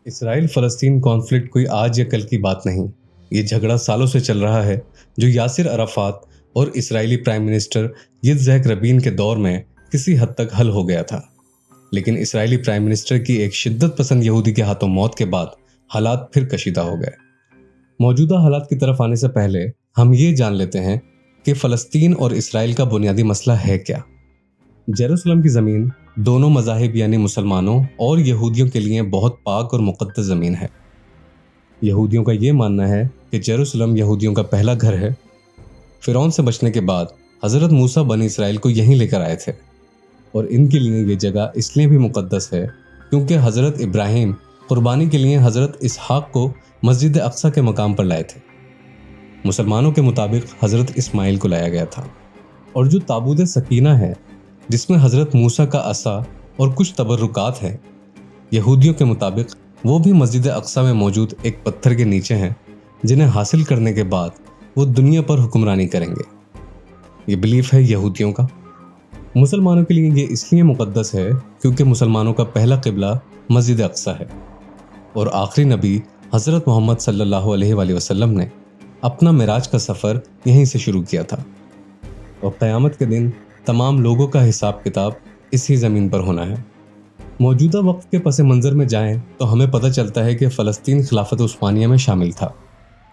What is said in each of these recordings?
اسرائیل فلسطین کانفلکٹ کوئی آج یا کل کی بات نہیں. یہ جھگڑا سالوں سے چل رہا ہے جو یاسر عرفات اور اسرائیلی پرائم منسٹر یtzhak ربین کے دور میں کسی حد تک حل ہو گیا تھا. لیکن اسرائیلی پرائم منسٹر کی ایک شدت پسند یہودی کے ہاتھوں موت کے بعد حالات پھر کشیدہ ہو گئے. موجودہ حالات کی طرف آنے سے پہلے ہم یہ جان لیتے ہیں کہ فلسطین اور اسرائیل کا بنیادی مسئلہ ہے کیا. یروشلم کی زمین دونوں مذاہب یعنی مسلمانوں اور یہودیوں کے لیے بہت پاک اور مقدس زمین ہے. یہودیوں کا یہ ماننا ہے کہ یروشلم یہودیوں کا پہلا گھر ہے. فرعون سے بچنے کے بعد حضرت موسیٰ بنی اسرائیل کو یہیں لے کر آئے تھے اور ان کے لیے یہ جگہ اس لیے بھی مقدس ہے کیونکہ حضرت ابراہیم قربانی کے لیے حضرت اسحاق کو مسجد اقصی کے مقام پر لائے تھے. مسلمانوں کے مطابق حضرت اسماعیل کو لایا گیا تھا. اور جو تابوت سکینہ ہے جس میں حضرت موسیٰ کا عصا اور کچھ تبرکات ہیں، یہودیوں کے مطابق وہ بھی مسجد اقصی میں موجود ایک پتھر کے نیچے ہیں جنہیں حاصل کرنے کے بعد وہ دنیا پر حکمرانی کریں گے. یہ بلیف ہے یہودیوں کا. مسلمانوں کے لیے یہ اس لیے مقدس ہے کیونکہ مسلمانوں کا پہلا قبلہ مسجد اقصی ہے اور آخری نبی حضرت محمد صلی اللہ علیہ وآلہ وسلم نے اپنا معراج کا سفر یہیں سے شروع کیا تھا اور قیامت کے دن تمام لوگوں کا حساب کتاب اسی زمین پر ہونا ہے. موجودہ وقت کے پس منظر میں جائیں تو ہمیں پتہ چلتا ہے کہ فلسطین خلافت عثمانیہ میں شامل تھا.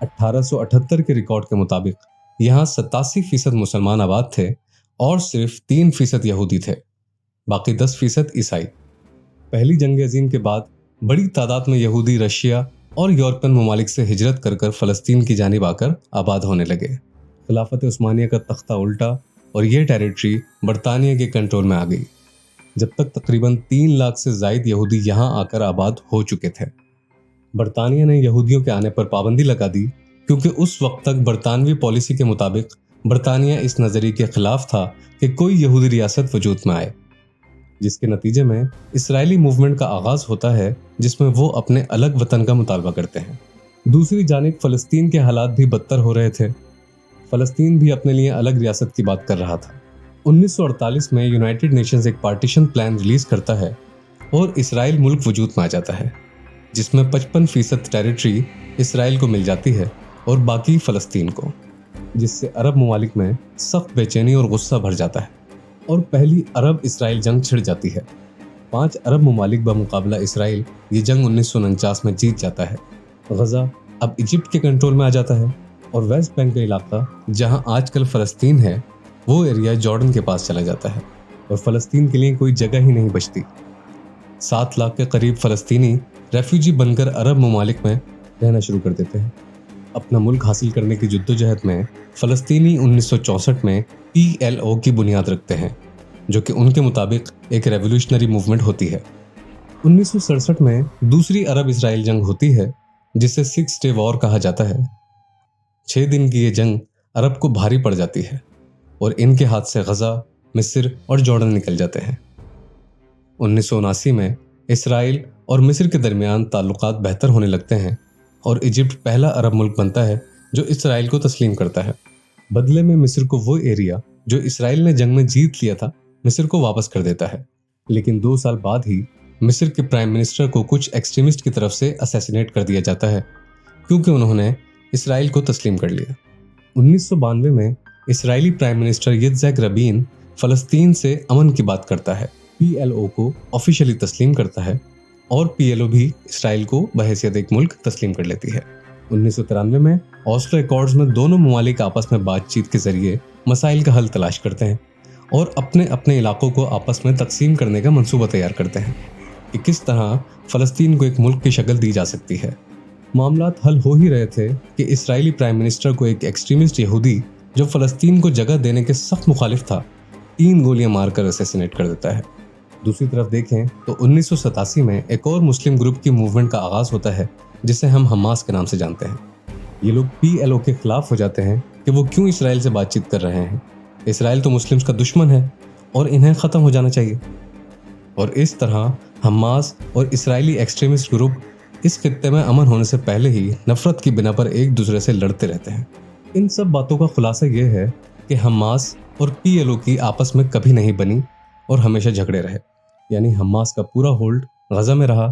1878 کے ریکارڈ کے مطابق یہاں 87% مسلمان آباد تھے اور صرف 3% یہودی تھے، باقی 10% عیسائی. پہلی جنگ عظیم کے بعد بڑی تعداد میں یہودی رشیا اور یورپین ممالک سے ہجرت کر کر فلسطین کی جانب آ کر آباد ہونے لگے. خلافت عثمانیہ کا تختہ الٹا اور یہ ٹیریٹری برطانیہ کے کنٹرول میں آ گئی، جب تک تقریباً 3 لاکھ سے زائد یہودی یہاں آ کر آباد ہو چکے تھے. برطانیہ نے یہودیوں کے آنے پر پابندی لگا دی کیونکہ اس وقت تک برطانوی پالیسی کے مطابق برطانیہ اس نظریے کے خلاف تھا کہ کوئی یہودی ریاست وجود میں آئے، جس کے نتیجے میں اسرائیلی موومنٹ کا آغاز ہوتا ہے جس میں وہ اپنے الگ وطن کا مطالبہ کرتے ہیں. دوسری جانب فلسطین کے حالات بھی بدتر ہو رہے تھے. فلسطین بھی اپنے لیے الگ ریاست کی بات کر رہا تھا. 1948 میں یونائٹڈ نیشنز ایک پارٹیشن پلان ریلیز کرتا ہے اور اسرائیل ملک وجود میں آ جاتا ہے جس میں 55% ٹیریٹری اسرائیل کو مل جاتی ہے اور باقی فلسطین کو، جس سے عرب ممالک میں سخت بے چینی اور غصہ بھر جاتا ہے اور پہلی عرب اسرائیل جنگ چھڑ جاتی ہے. 5 عرب ممالک بمقابلہ اسرائیل یہ جنگ 1949 میں جیت جاتا ہے. غزہ اب ایجپٹ کے کنٹرول میں آ جاتا ہے اور ویسٹ بینک کا علاقہ جہاں آج کل فلسطین ہے وہ ایریا جارڈن کے پاس چلا جاتا ہے اور فلسطین کے لیے کوئی جگہ ہی نہیں بچتی. 7 لاکھ کے قریب فلسطینی ریفیوجی بن کر عرب ممالک میں رہنا شروع کر دیتے ہیں. اپنا ملک حاصل کرنے کی جدوجہد میں فلسطینی 1964 میں PLO کی بنیاد رکھتے ہیں جو کہ ان کے مطابق ایک ریولیوشنری موومنٹ ہوتی ہے. 1967 میں دوسری عرب اسرائیل جنگ ہوتی ہے جسے 6 ڈے وار کہا جاتا ہے. 6 دن کی یہ جنگ عرب کو بھاری پڑ جاتی ہے اور ان کے ہاتھ سے غزہ، مصر اور جارڈن نکل جاتے ہیں. 1979 میں اسرائیل اور مصر کے درمیان تعلقات بہتر ہونے لگتے ہیں اور ایجپٹ پہلا عرب ملک بنتا ہے جو اسرائیل کو تسلیم کرتا ہے. بدلے میں مصر کو وہ ایریا جو اسرائیل نے جنگ میں جیت لیا تھا مصر کو واپس کر دیتا ہے. لیکن 2 سال بعد ہی مصر کے پرائم منسٹر کو کچھ ایکسٹریمسٹ کی طرف سے اسیسینیٹ کر دیا جاتا ہے کیونکہ انہوں نے اسرائیل کو تسلیم کر لیا. 1992 میں اسرائیلی پرائم منسٹر یtzhak ربین فلسطین سے امن کی بات کرتا ہے، PLO کو آفیشلی تسلیم کرتا ہے اور PLO بھی اسرائیل کو بحیثیت ایک ملک تسلیم کر لیتی ہے. 1993 میں اوسلو ایکارڈز میں دونوں ممالک آپس میں بات چیت کے ذریعے مسائل کا حل تلاش کرتے ہیں اور اپنے اپنے علاقوں کو آپس میں تقسیم کرنے کا منصوبہ تیار کرتے ہیں کہ کس طرح فلسطین کو ایک ملک کی شکل دی جا سکتی ہے. معاملات حل ہو ہی رہے تھے کہ اسرائیلی پرائم منسٹر کو ایک ایکسٹریمسٹ یہودی جو فلسطین کو جگہ دینے کے سخت مخالف تھا 3 گولیاں مار کر اسیسینیٹ کر دیتا ہے. دوسری طرف دیکھیں تو 1987 میں ایک اور مسلم گروپ کی موومنٹ کا آغاز ہوتا ہے جسے ہم حماس کے نام سے جانتے ہیں. یہ لوگ PLO کے خلاف ہو جاتے ہیں کہ وہ کیوں اسرائیل سے بات چیت کر رہے ہیں. اسرائیل تو مسلمز کا دشمن ہے اور انہیں ختم ہو جانا چاہیے. اور اس طرح حماس اور اسرائیلی ایکسٹریمسٹ گروپ اس خطے میں امن ہونے سے پہلے ہی نفرت کی بنا پر ایک دوسرے سے لڑتے رہتے ہیں. ان سب باتوں کا خلاصہ یہ ہے کہ حماس اور PLO کی آپس میں کبھی نہیں بنی اور ہمیشہ جھگڑے رہے. یعنی حماس کا پورا ہولڈ غزہ میں رہا